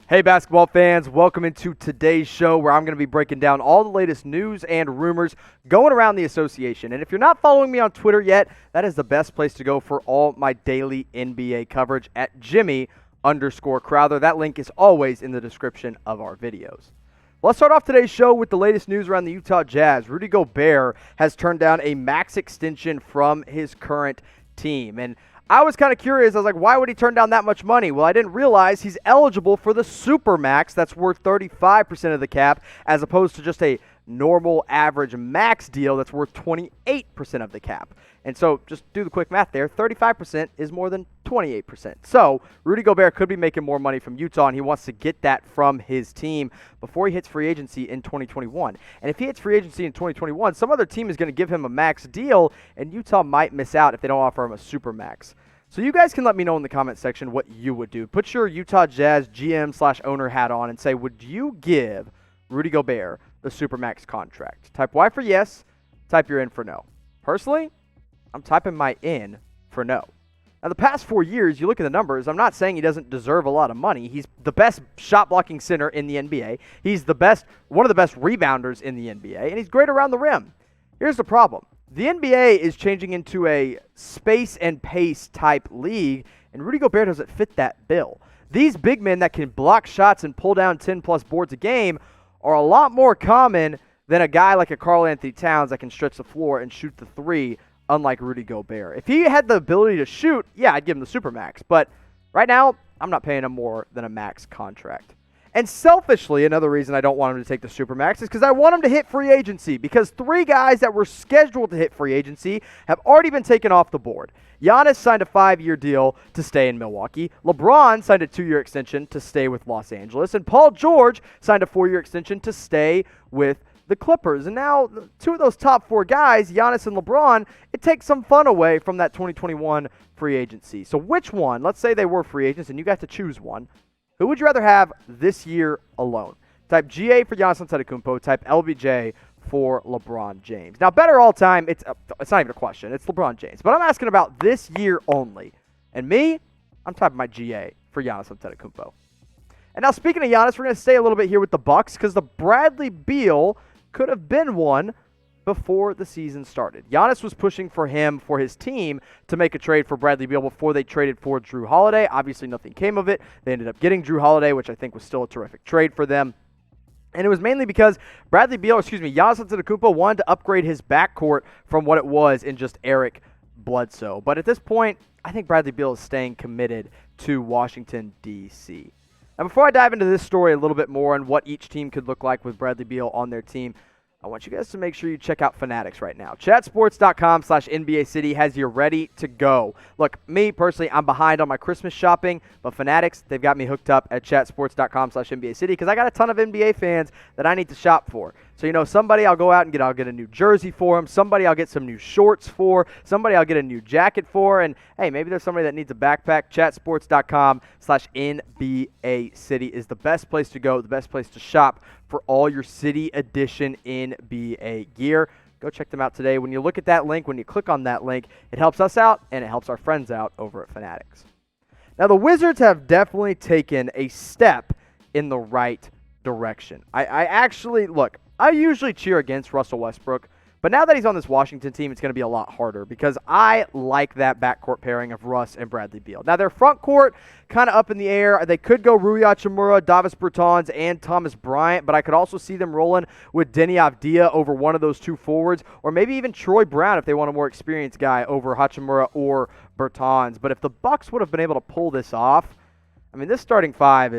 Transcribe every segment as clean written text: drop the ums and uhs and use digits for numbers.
Hey basketball fans, welcome into today's show where I'm going to be breaking down all the latest news and rumors going around the association. And if you're not following me on Twitter yet, that is the best place to go for all my daily NBA coverage at Jimmy_Crowther. That link is always in the description of our videos. Let's start off today's show with the latest news around the Utah Jazz. Rudy Gobert has turned down a max extension from his current team. And I was kind of curious. I was like, why would he turn down that much money? Well, I didn't realize he's eligible for the supermax. That's worth 35% of the cap, as opposed to just a normal average max deal that's worth 28% of the cap. And so just do the quick math there. 35% is more than 28%. So Rudy Gobert could be making more money from Utah, and he wants to get that from his team before he hits free agency in 2021. And if he hits free agency in 2021, some other team is going to give him a max deal, and Utah might miss out if they don't offer him a supermax. So you guys can let me know in the comment section what you would do. Put your Utah Jazz GM/owner hat on and say, would you give Rudy Gobert the supermax contract? Type Y for yes, type your in for no. Personally, I'm typing my in for no. Now, the past 4 years, you look at the numbers, I'm not saying he doesn't deserve a lot of money. He's the best shot-blocking center in the NBA. He's one of the best rebounders in the NBA, and he's great around the rim. Here's the problem. The NBA is changing into a space and pace type league, and Rudy Gobert doesn't fit that bill. These big men that can block shots and pull down 10-plus boards a game are a lot more common than a guy like a Karl Anthony Towns that can stretch the floor and shoot the three, unlike Rudy Gobert. If he had the ability to shoot, yeah, I'd give him the supermax. But right now, I'm not paying him more than a max contract. And selfishly, another reason I don't want him to take the supermax is because I want him to hit free agency, because 3 guys that were scheduled to hit free agency have already been taken off the board. Giannis signed a 5-year deal to stay in Milwaukee. LeBron signed a 2-year extension to stay with Los Angeles. And Paul George signed a 4-year extension to stay with the Clippers. And now 2 of those top 4 guys, Giannis and LeBron, it takes some fun away from that 2021 free agency. So which one, let's say they were free agents and you got to choose one, who would you rather have this year alone? Type GA for Giannis Antetokounmpo, type LBJ for LeBron James. Now, better all time, it's not even a question. It's LeBron James. But I'm asking about this year only. And me, I'm typing my GA for Giannis Antetokounmpo. And now, speaking of Giannis, we're going to stay a little bit here with the Bucks, because the Bradley Beal could have been one before the season started. Giannis was pushing for his team to make a trade for Bradley Beal before they traded for Jrue Holiday. Obviously, nothing came of it. They ended up getting Jrue Holiday, which I think was still a terrific trade for them. And it was mainly because Giannis Antetokounmpo wanted to upgrade his backcourt from what it was in just Eric Bledsoe. But at this point, I think Bradley Beal is staying committed to Washington, D.C. Now, before I dive into this story a little bit more on what each team could look like with Bradley Beal on their team, I want you guys to make sure you check out Fanatics right now. Chatsports.com/NBA City has you ready to go. Look, me personally, I'm behind on my Christmas shopping, but Fanatics, they've got me hooked up at chatsports.com/NBA City because I got a ton of NBA fans that I need to shop for. So, somebody I'll go out and I'll get a new jersey for them. Somebody I'll get some new shorts for. Somebody I'll get a new jacket for. And, hey, maybe there's somebody that needs a backpack. Chatsports.com/NBA City is the best place to go, the best place to shop for all your City Edition NBA gear. Go check them out today. When you look at that link, when you click on that link, it helps us out and it helps our friends out over at Fanatics. Now, the Wizards have definitely taken a step in the right direction. I usually cheer against Russell Westbrook, but now that he's on this Washington team, it's going to be a lot harder because I like that backcourt pairing of Russ and Bradley Beal. Now, their front court kind of up in the air. They could go Rui Hachimura, Davis Bertans, and Thomas Bryant, but I could also see them rolling with Deni Avdija over one of those 2 forwards, or maybe even Troy Brown if they want a more experienced guy over Hachimura or Bertans. But if the Bucks would have been able to pull this off, this starting 5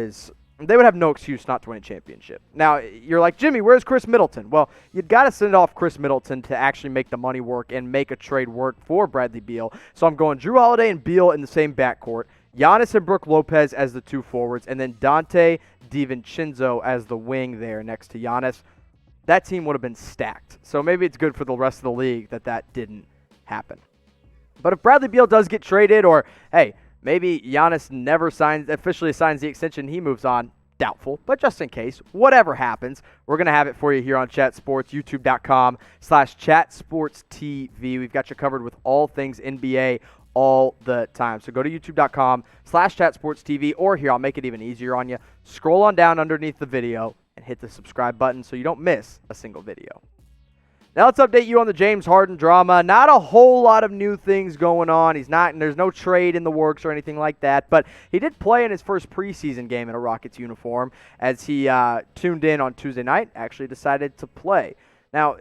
they would have no excuse not to win a championship. Now, you're like, Jimmy, where's Chris Middleton? Well, you've got to send off Chris Middleton to actually make the money work and make a trade work for Bradley Beal. So I'm going Jrue Holiday and Beal in the same backcourt, Giannis and Brook Lopez as the 2 forwards, and then Dante DiVincenzo as the wing there next to Giannis. That team would have been stacked. So maybe it's good for the rest of the league that didn't happen. But if Bradley Beal does get traded, or, hey, maybe Giannis never officially signs the extension, he moves on. Doubtful, but just in case, whatever happens, we're going to have it for you here on Chat Sports, youtube.com/ChatSportsTV. We've got you covered with all things NBA all the time. So go to youtube.com/chatsportstv, or here, I'll make it even easier on you. Scroll on down underneath the video and hit the subscribe button so you don't miss a single video. Now let's update you on the James Harden drama. Not a whole lot of new things going on. There's no trade in the works or anything like that, but he did play in his first preseason game in a Rockets uniform as he tuned in on Tuesday night, actually decided to play. Now,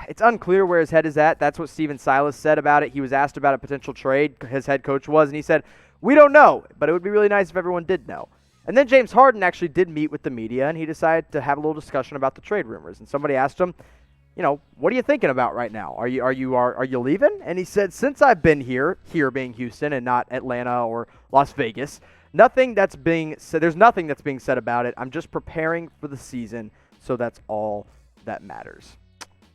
it's unclear where his head is at. That's what Steven Silas said about it. He was asked about a potential trade, his head coach was, and he said, "We don't know, but it would be really nice if everyone did know." And then James Harden actually did meet with the media, and he decided to have a little discussion about the trade rumors. And somebody asked him, what are you thinking about right now? Are you leaving? And he said, since I've been here being Houston and not Atlanta or Las Vegas, there's nothing that's being said about it. I'm just preparing for the season, so that's all that matters.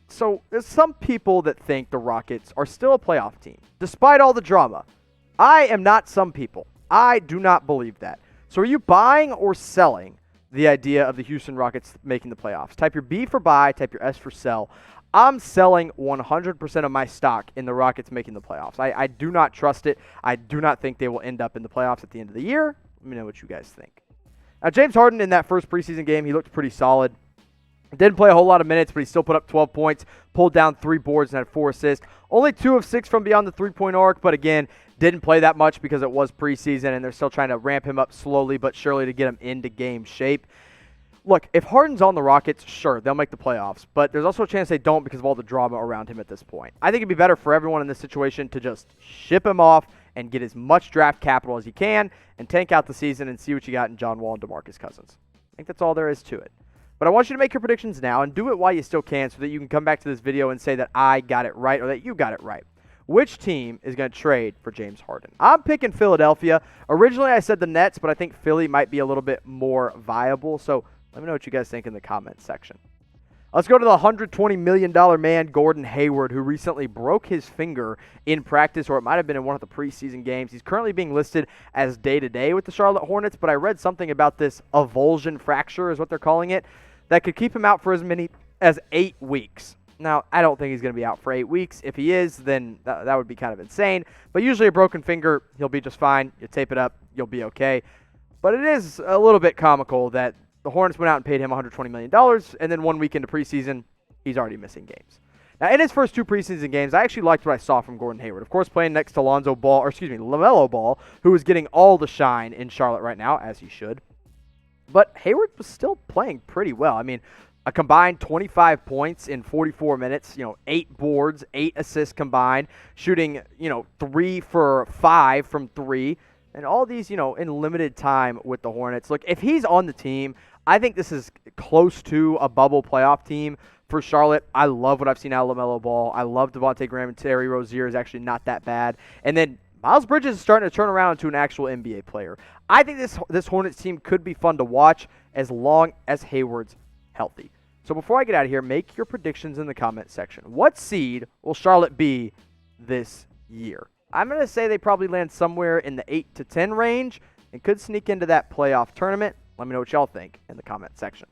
So there's some people that think the Rockets are still a playoff team, despite all the drama. I am not some people. I do not believe that. So are you buying or selling the idea of the Houston Rockets making the playoffs? Type your B for buy, type your S for sell. I'm selling 100% of my stock in the Rockets making the playoffs. I do not trust it. I do not think they will end up in the playoffs at the end of the year. Let me know what you guys think. Now, James Harden in that first preseason game, he looked pretty solid. Didn't play a whole lot of minutes, but he still put up 12 points, pulled down 3 boards, and had 4 assists. Only 2 of 6 from beyond the three-point arc, but again, didn't play that much because it was preseason, and they're still trying to ramp him up slowly but surely to get him into game shape. Look, if Harden's on the Rockets, sure, they'll make the playoffs, but there's also a chance they don't because of all the drama around him at this point. I think it'd be better for everyone in this situation to just ship him off and get as much draft capital as you can and tank out the season and see what you got in John Wall and DeMarcus Cousins. I think that's all there is to it. But I want you to make your predictions now and do it while you still can so that you can come back to this video and say that I got it right or that you got it right. Which team is going to trade for James Harden? I'm picking Philadelphia. Originally, I said the Nets, but I think Philly might be a little bit more viable. So let me know what you guys think in the comments section. Let's go to the $120 million man, Gordon Hayward, who recently broke his finger in practice, or it might have been in one of the preseason games. He's currently being listed as day-to-day with the Charlotte Hornets, but I read something about this avulsion fracture is what they're calling it, that could keep him out for as many as 8 weeks. Now, I don't think he's going to be out for 8 weeks. If he is, then that would be kind of insane. But usually a broken finger, he'll be just fine. You tape it up, you'll be okay. But it is a little bit comical that the Hornets went out and paid him $120 million, and then 1 week into preseason, he's already missing games. Now, in his first 2 preseason games, I actually liked what I saw from Gordon Hayward. Of course, playing next to LaMelo Ball, who is getting all the shine in Charlotte right now, as he should. But Hayward was still playing pretty well. I mean, a combined 25 points in 44 minutes, 8 boards, 8 assists combined, shooting, 3 for 5 from 3, and all these, in limited time with the Hornets. Look, if he's on the team, I think this is close to a bubble playoff team for Charlotte. I love what I've seen out of LaMelo Ball. I love Devontae Graham, and Terry Rozier is actually not that bad. And then Miles Bridges is starting to turn around into an actual NBA player. I think this Hornets team could be fun to watch as long as Hayward's healthy. So before I get out of here, make your predictions in the comment section. What seed will Charlotte be this year? I'm going to say they probably land somewhere in the 8 to 10 range and could sneak into that playoff tournament. Let me know what y'all think in the comment section.